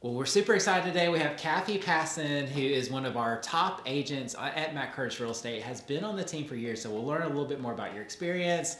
Well, we're super excited today. We have Kathy Passon, who is one of our top agents at Matt Curtis Real Estate, has been on the team for years. So we'll learn a little bit more about your experience,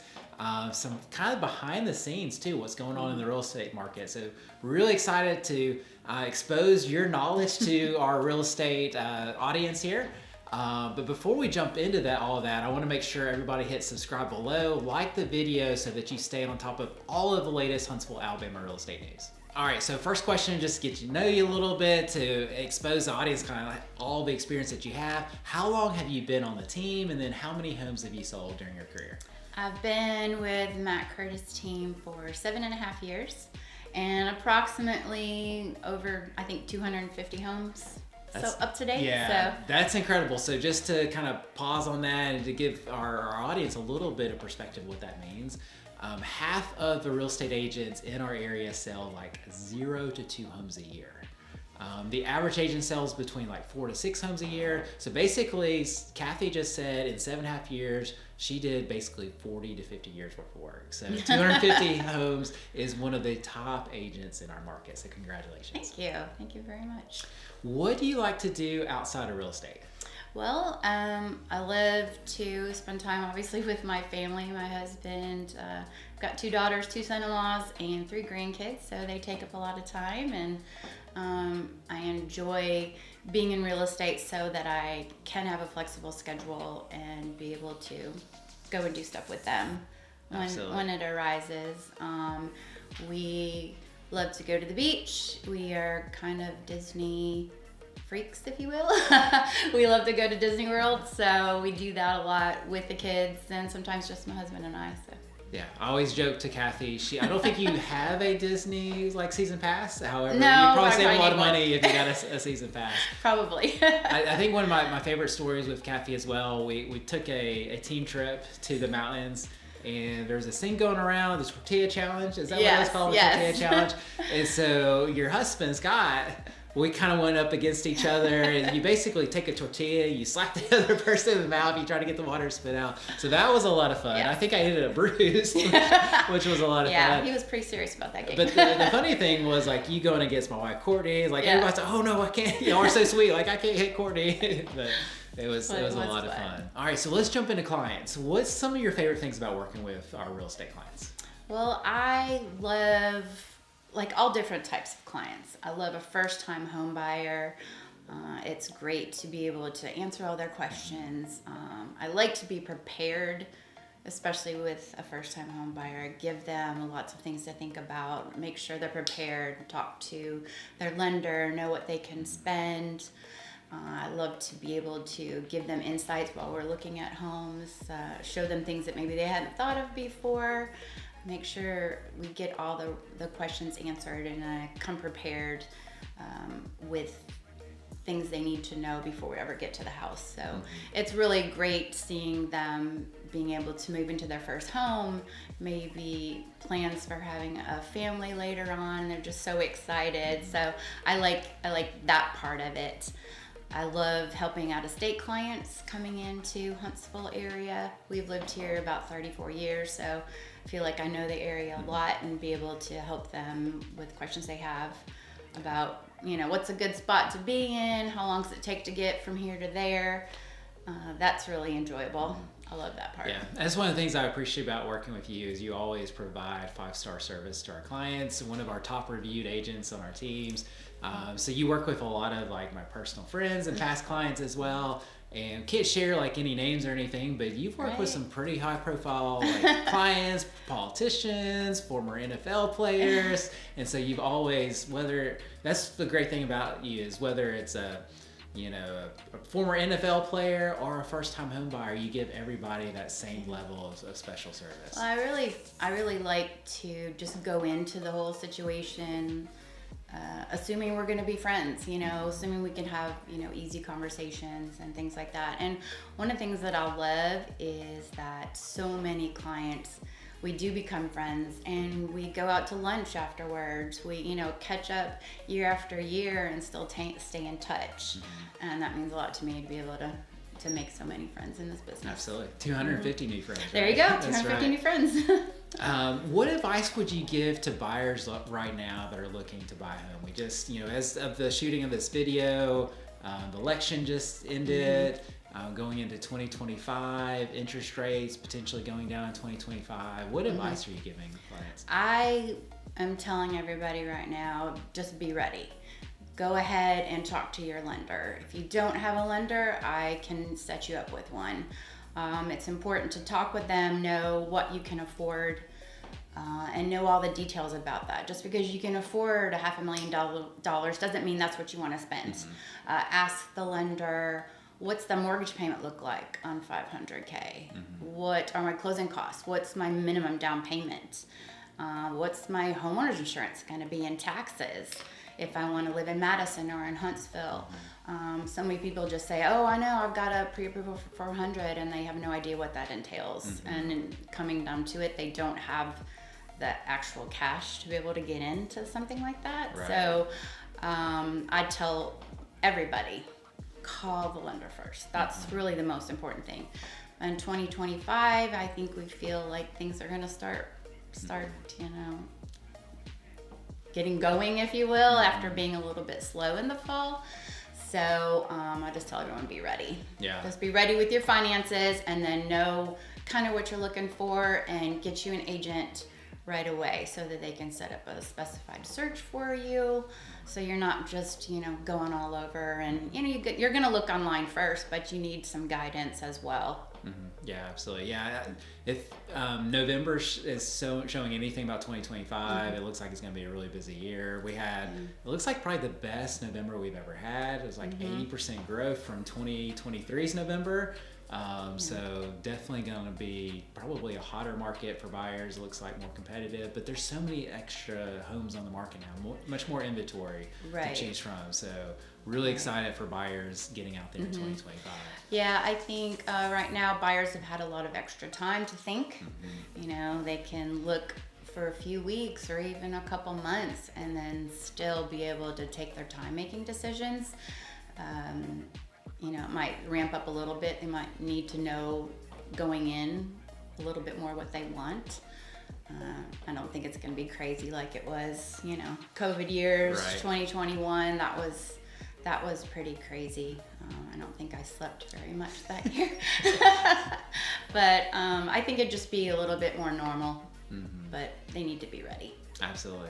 some kind of behind the scenes too, what's going on in the real estate market. So we're really excited to expose your knowledge to our real estate audience here. But before we jump into all of that, I want to make sure everybody hits subscribe below, like the video so that you stay on top of all of the latest Huntsville, Alabama real estate news. All right, so first question, just to get to know you a little bit, to expose the audience kind of like all the experience that you have. How long have you been on the team, and then how many homes have you sold during your career? I've been with Matt Curtis' team for 7.5 years and approximately over, I think, 250 homes. So up to date. Yeah, that's incredible. So just to kind of pause on that and to give our audience a little bit of perspective what that means. Half of the real estate agents in our area sell like 0 to 2 homes a year. The average agent sells between like 4 to 6 homes a year. So basically, Kathy just said in 7.5 years, she did basically 40 to 50 years worth of work. So 250 homes is one of the top agents in our market. So congratulations. Thank you. Thank you very much. What do you like to do outside of real estate? Well, I love to spend time obviously with my family, my husband. I've got 2 daughters, 2 son-in-laws, and 3 grandkids, so they take up a lot of time, and I enjoy being in real estate so that I can have a flexible schedule and be able to go and do stuff with them when it arises. We love to go to the beach. We are kind of Disney freaks, if you will. We love to go to Disney World, so we do that a lot with the kids, and sometimes just my husband and I. So. Yeah, I always joke to Kathy. I don't think you have a Disney season pass. However, no, you probably save a lot of money if you got a season pass. Probably. I think one of my favorite stories with Kathy as well. We took a team trip to the mountains. And there's this thing going around, the tortilla challenge. Is that what it's called? Yes. The tortilla challenge. And so your husband, Scott, we kind of went up against each other, and you basically take a tortilla, you slap the other person in the mouth, you try to get the water to spit out. So that was a lot of fun. Yes. I think I ended up bruised, which was a lot of fun. Yeah, he was pretty serious about that game. But the funny thing was, like, you going against my wife, Courtney, like, everybody's like, oh no, I can't, you are so sweet, like, I can't hit Courtney. But it was a lot of fun. All right, so let's jump into clients. What's some of your favorite things about working with our real estate clients? Well, I love all different types of clients. I love a first-time home buyer. It's great to be able to answer all their questions. I like to be prepared, especially with a first-time home buyer. I give them lots of things to think about, make sure they're prepared, talk to their lender, know what they can spend. I love to be able to give them insights while we're looking at homes, show them things that maybe they hadn't thought of before, make sure we get all the questions answered, and I come prepared with things they need to know before we ever get to the house. So it's really great seeing them being able to move into their first home, maybe plans for having a family later on. They're just so excited. So I like that part of it. I love helping out-of-state clients coming into Huntsville area. We've lived here about 34 years, so I feel like I know the area a lot and be able to help them with questions they have about, what's a good spot to be in, how long does it take to get from here to there. That's really enjoyable. I love that part. Yeah, that's one of the things I appreciate about working with you is you always provide 5-star service to our clients. One of our top reviewed agents on our teams. So you work with a lot of my personal friends and past clients as well. And can't share any names or anything, but you've worked with some pretty high profile clients, politicians, former NFL players. And so you've always, that's the great thing about you is whether it's a former NFL player or a first-time home buyer, you give everybody that same level of special service. Well, I really like to just go into the whole situation, assuming we're going to be friends, assuming we can have, easy conversations and things like that. And one of the things that I love is that so many clients, we do become friends and we go out to lunch afterwards. We, catch up year after year and still stay in touch. And that means a lot to me to be able to to make so many friends in this business. Absolutely. 250 new friends. There right? you go, That's 250 right. new friends. What advice would you give to buyers right now that are looking to buy a home? We just, as of the shooting of this video, the election just ended, going into 2025, interest rates potentially going down in 2025. What advice are you giving clients? I am telling everybody right now, just be ready. Go ahead and talk to your lender. If you don't have a lender, I can set you up with one. It's important to talk with them, know what you can afford, and know all the details about that. Just because you can afford $500,000 doesn't mean that's what you want to spend. Ask the lender, what's the mortgage payment look like on $500K? What are my closing costs? What's my minimum down payment? What's my homeowner's insurance going to be in taxes if I want to live in Madison or in Huntsville? So many people just say, oh, I know, I've got a pre-approval for 400, and they have no idea what that entails. And in coming down to it, they don't have the actual cash to be able to get into something like that. Right. So I tell everybody, call the lender first. That's really the most important thing. In 2025, I think we feel like things are going to start, getting going, if you will, after being a little bit slow in the fall. So I just tell everyone, be ready. Yeah. Just be ready with your finances, and then know kind of what you're looking for, and get you an agent right away so that they can set up a specified search for you. So you're not just, going all over, and you're going to look online first, but you need some guidance as well. Yeah, absolutely. Yeah, if November is showing anything about 2025, it looks like it's going to be a really busy year. We had, it looks like probably the best November we've ever had. It was like 80% growth from 2023's November. So definitely going to be probably a hotter market for buyers. It looks like more competitive, but there's so many extra homes on the market now, much more inventory to choose from. So really excited for buyers getting out there in 2025. Yeah, I think right now buyers have had a lot of extra time to think. They can look for a few weeks or even a couple months, and then still be able to take their time making decisions. It might ramp up a little bit. They might need to know going in a little bit more what they want. I don't think it's going to be crazy like it was, COVID years, Right. 2021. That was pretty crazy. I don't think I slept very much that year. But I think it'd just be a little bit more normal. But they need to be ready. Absolutely.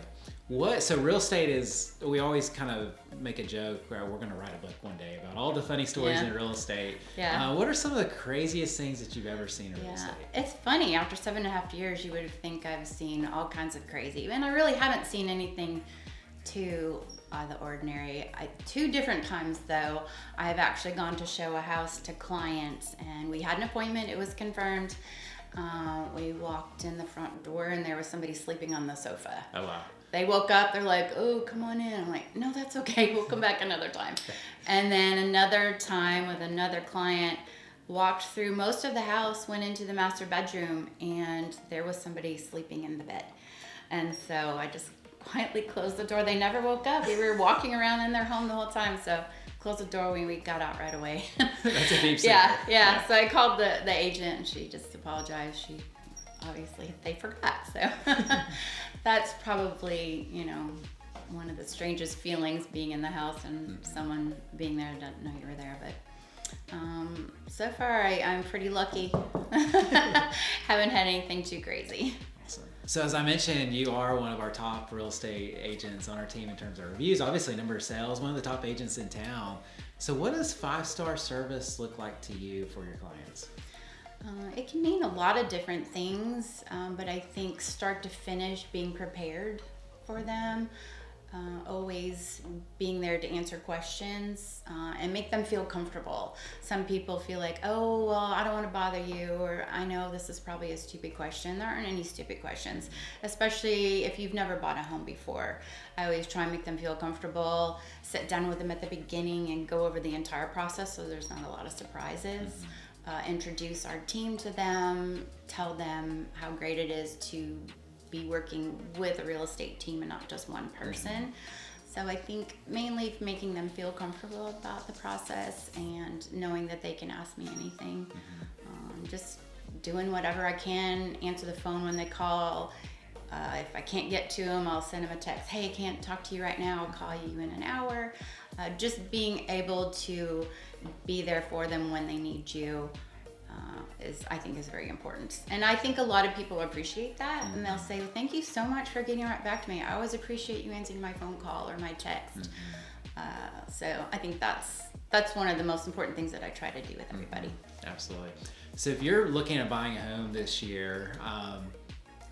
So real estate is, we always kind of make a joke where we're going to write a book one day about all the funny stories in real estate. Yeah. What are some of the craziest things that you've ever seen in real estate? It's funny. After 7.5 years, you would think I've seen all kinds of crazy. And I really haven't seen anything too the ordinary. 2 different times, though, I've actually gone to show a house to clients, and we had an appointment. It was confirmed. We walked in the front door, and there was somebody sleeping on the sofa. Oh, wow. They woke up, they're like, oh, come on in. I'm like, no, that's okay. We'll come back another time. And then another time with another client, walked through most of the house, went into the master bedroom, and there was somebody sleeping in the bed. And so I just quietly closed the door. They never woke up. We were walking around in their home the whole time. So closed the door when we got out right away. That's a deep secret. Yeah. So I called the agent, and she just apologized. Obviously they forgot. So that's probably, one of the strangest feelings, being in the house and someone being there and doesn't know you were there. But so far I'm pretty lucky. Haven't had anything too crazy. Awesome. So as I mentioned, you are one of our top real estate agents on our team in terms of reviews, obviously number of sales, one of the top agents in town. So what does 5-star service look like to you for your clients? It can mean a lot of different things, but I think start to finish, being prepared for them, always being there to answer questions, and make them feel comfortable. Some people feel like, oh, well, I don't want to bother you, or I know this is probably a stupid question. There aren't any stupid questions, especially if you've never bought a home before. I always try and make them feel comfortable, sit down with them at the beginning and go over the entire process so there's not a lot of surprises. Introduce our team to them, tell them how great it is to be working with a real estate team and not just one person. So I think mainly making them feel comfortable about the process and knowing that they can ask me anything. Just doing whatever I can, answer the phone when they call. If I can't get to them, I'll send them a text. Hey, I can't talk to you right now. I'll call you in an hour. Just being able to be there for them when they need you I think is very important. And I think a lot of people appreciate that, and they'll say, thank you so much for getting right back to me. I always appreciate you answering my phone call or my text. So I think that's one of the most important things that I try to do with everybody. Absolutely. So if you're looking at buying a home this year,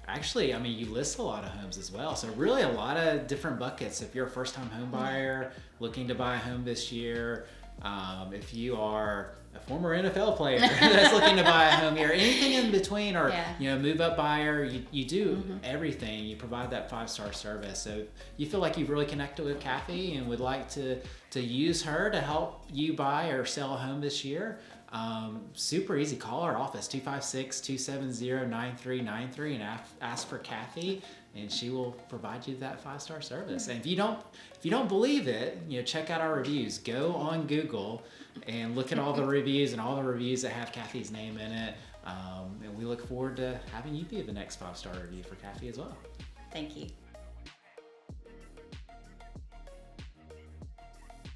actually, I mean, you list a lot of homes as well. So really a lot of different buckets. If you're a first-time home buyer looking to buy a home this year, if you are a former NFL player that's looking to buy a home here, anything in between, or move up buyer, you do everything. You provide that 5-star service. So you feel like you've really connected with Kathy and would like to use her to help you buy or sell a home this year. Super easy. Call our office 256-270-9393 and ask for Kathy, and she will provide you that 5-star service. And if you don't believe it, check out our reviews. Go on Google and look at all the reviews and all the reviews that have Kathy's name in it. And we look forward to having you be the next 5-star review for Kathy as well. Thank you.